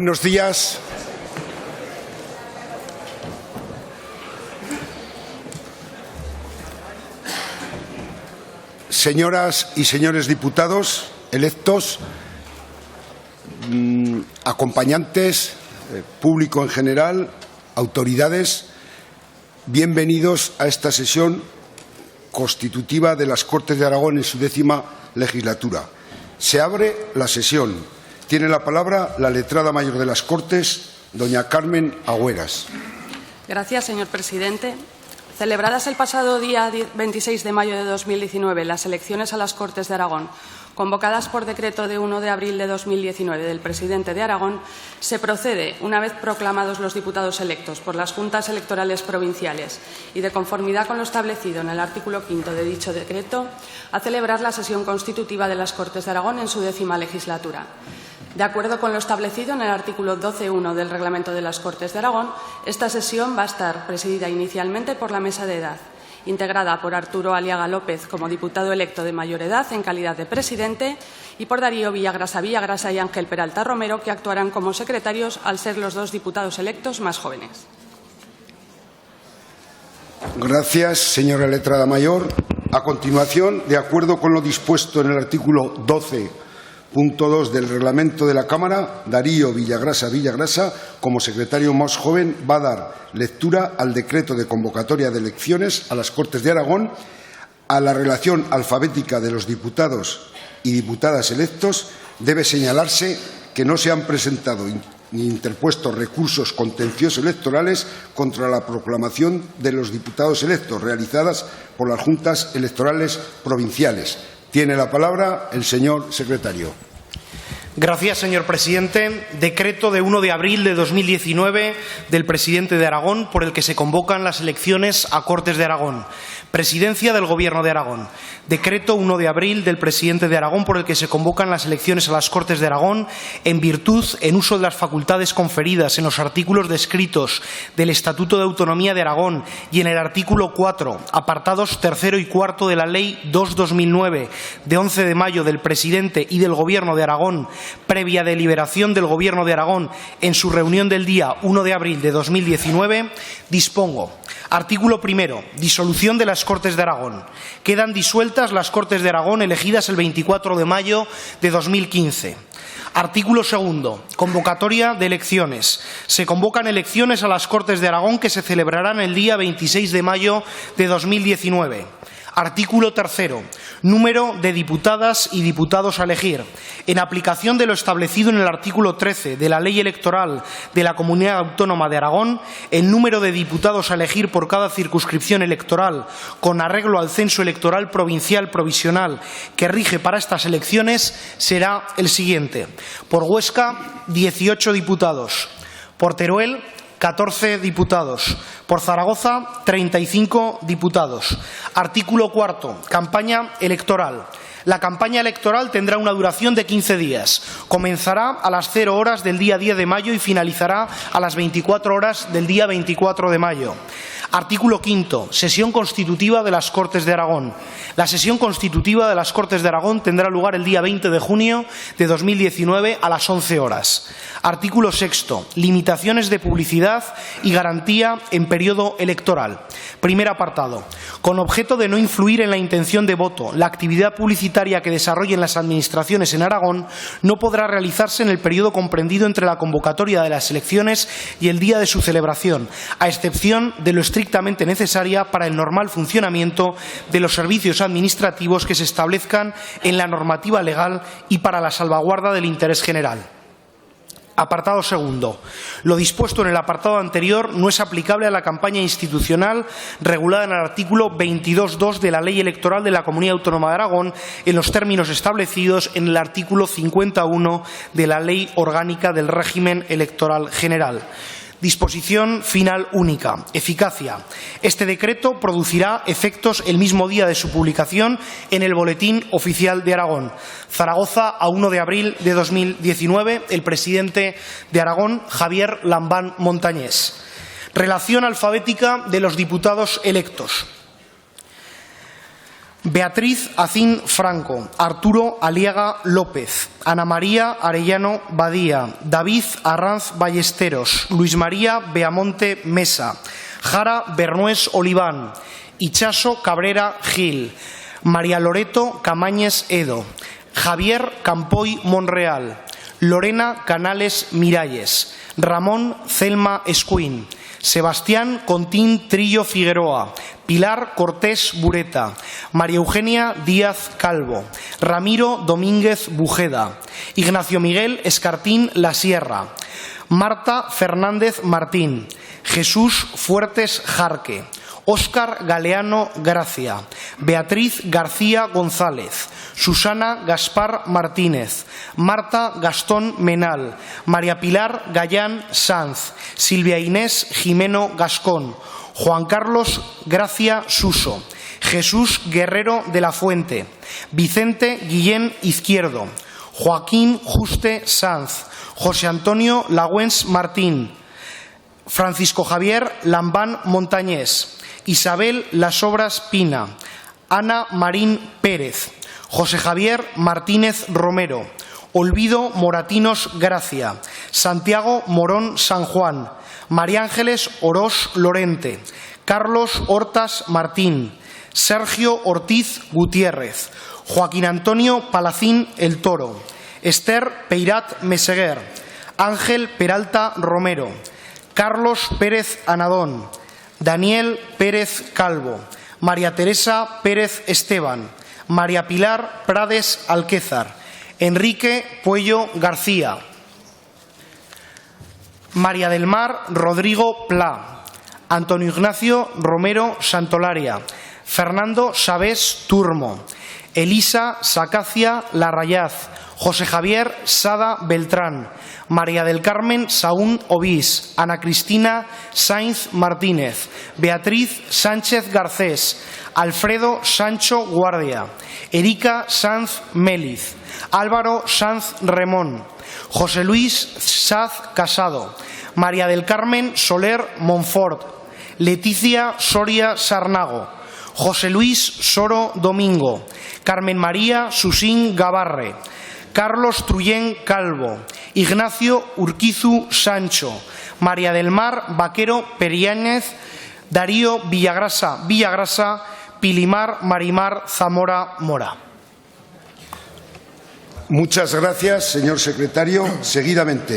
Buenos días. Señoras y señores diputados electos, acompañantes, público en general, autoridades, bienvenidos a esta sesión constitutiva de las Cortes de Aragón en su 10ª legislatura. Se abre la sesión. Tiene la palabra la letrada mayor de las Cortes, doña Carmen Agüeras. Gracias, señor presidente. Celebradas el pasado día 26 de mayo de 2019 las elecciones a las Cortes de Aragón, convocadas por decreto de 1 de abril de 2019 del presidente de Aragón, se procede, una vez proclamados los diputados electos por las juntas electorales provinciales y de conformidad con lo establecido en el artículo 5 de dicho decreto, a celebrar la sesión constitutiva de las Cortes de Aragón en su 10ª legislatura. De acuerdo con lo establecido en el artículo 12.1 del Reglamento de las Cortes de Aragón, esta sesión va a estar presidida inicialmente por la Mesa de Edad, integrada por Arturo Aliaga López como diputado electo de mayor edad en calidad de presidente y por Darío Villagrasa y Ángel Peralta Romero, que actuarán como secretarios al ser los dos diputados electos más jóvenes. Gracias, señora letrada mayor. A continuación, de acuerdo con lo dispuesto en el artículo 12.2 del reglamento de la Cámara, Darío Villagrasa, como secretario más joven, va a dar lectura al decreto de convocatoria de elecciones a las Cortes de Aragón. A la relación alfabética de los diputados y diputadas electos debe señalarse que no se han presentado ni interpuesto recursos contenciosos electorales contra la proclamación de los diputados electos realizadas por las juntas electorales provinciales. Tiene la palabra el señor secretario. Gracias, señor presidente. Decreto de 1 de abril de 2019 del presidente de Aragón por el que se convocan las elecciones a Cortes de Aragón. Presidencia del Gobierno de Aragón. Decreto 1 de abril del presidente de Aragón por el que se convocan las elecciones a las Cortes de Aragón en virtud, en uso de las facultades conferidas en los artículos descritos del Estatuto de Autonomía de Aragón y en el artículo 4, apartados 3º y 4 de la Ley 2/2009 de 11 de mayo del presidente y del Gobierno de Aragón, previa deliberación del Gobierno de Aragón en su reunión del día 1 de abril de 2019, dispongo. Artículo 1. Disolución de las Cortes de Aragón. Quedan disueltas las Cortes de Aragón elegidas el 24 de mayo de 2015. Artículo 2. Convocatoria de elecciones. Se convocan elecciones a las Cortes de Aragón que se celebrarán el día 26 de mayo de 2019. Artículo 3. Número de diputadas y diputados a elegir. En aplicación de lo establecido en el artículo 13 de la Ley Electoral de la Comunidad Autónoma de Aragón, el número de diputados a elegir por cada circunscripción electoral, con arreglo al censo electoral provincial provisional que rige para estas elecciones, será el siguiente. Por Huesca, 18 diputados. Por Teruel, 14 diputados. Por Zaragoza, 35 diputados. Artículo 4. Campaña electoral. La campaña electoral tendrá una duración de 15 días. Comenzará a las 0 horas del día 10 de mayo y finalizará a las 24 horas del día 24 de mayo. Artículo 5. Sesión constitutiva de las Cortes de Aragón. La sesión constitutiva de las Cortes de Aragón tendrá lugar el día 20 de junio de 2019 a las 11 horas. Artículo 6. Limitaciones de publicidad y garantía en periodo electoral. Primer apartado. Con objeto de no influir en la intención de voto, la actividad publicitaria que desarrollen las administraciones en Aragón no podrá realizarse en el periodo comprendido entre la convocatoria de las elecciones y el día de su celebración, a excepción de lo estrictamente necesaria para el normal funcionamiento de los servicios administrativos que se establezcan en la normativa legal y para la salvaguarda del interés general. Apartado 2. Lo dispuesto en el apartado anterior no es aplicable a la campaña institucional regulada en el artículo 22.2 de la Ley Electoral de la Comunidad Autónoma de Aragón en los términos establecidos en el artículo 51 de la Ley Orgánica del Régimen Electoral General. Disposición final única. Eficacia. Este decreto producirá efectos el mismo día de su publicación en el Boletín Oficial de Aragón. Zaragoza, a 1 de abril de 2019, el presidente de Aragón, Javier Lambán Montañés. Relación alfabética de los diputados electos. Beatriz Acín Franco, Arturo Aliaga López, Ana María Arellano Badía, David Arranz Ballesteros, Luis María Beamonte Mesa, Jara Bernués Oliván, Ichaso Cabrera Gil, María Loreto Camañes Edo, Javier Campoy Monreal, Lorena Canales Miralles, Ramón Celma Escuín, Sebastián Contín Trillo Figueroa, Pilar Cortés Bureta, María Eugenia Díaz Calvo, Ramiro Domínguez Bujeda, Ignacio Miguel Escartín La Sierra, Marta Fernández Martín, Jesús Fuertes Jarque, Óscar Galeano Gracia, Beatriz García González, Susana Gaspar Martínez, Marta Gastón Menal, María Pilar Gallán Sanz, Silvia Inés Jimeno Gascón, Juan Carlos Gracia Suso, Jesús Guerrero de la Fuente, Vicente Guillén Izquierdo, Joaquín Juste Sanz, José Antonio Lagüens Martín, Francisco Javier Lambán Montañés, Isabel Las Obras Pina, Ana Marín Pérez, José Javier Martínez Romero, Olvido Moratinos Gracia, Santiago Morón San Juan, María Ángeles Orós Lorente, Carlos Hortas Martín, Sergio Ortiz Gutiérrez, Joaquín Antonio Palacín El Toro, Esther Peirat Meseguer, Ángel Peralta Romero, Carlos Pérez Anadón, Daniel Pérez Calvo, María Teresa Pérez Esteban, María Pilar Prades Alquézar, Enrique Puello García, María del Mar Rodrigo Pla, Antonio Ignacio Romero Santolaria, Fernando Sabés Turmo, Elisa Sacacia Larrayaz, José Javier Sada Beltrán, María del Carmen Saún Ovís, Ana Cristina Sainz Martínez, Beatriz Sánchez Garcés, Alfredo Sancho Guardia, Erika Sanz Méliz, Álvaro Sanz Remón, José Luis Saz Casado, María del Carmen Soler Monfort, Leticia Soria Sarnago, José Luis Soro Domingo, Carmen María Susín Gavarre, Carlos Trullén Calvo, Ignacio Urquizu Sancho, María del Mar Vaquero Periáñez, Darío Villagrasa, Pilimar Marimar Zamora Mora. Muchas gracias, señor secretario. Seguidamente.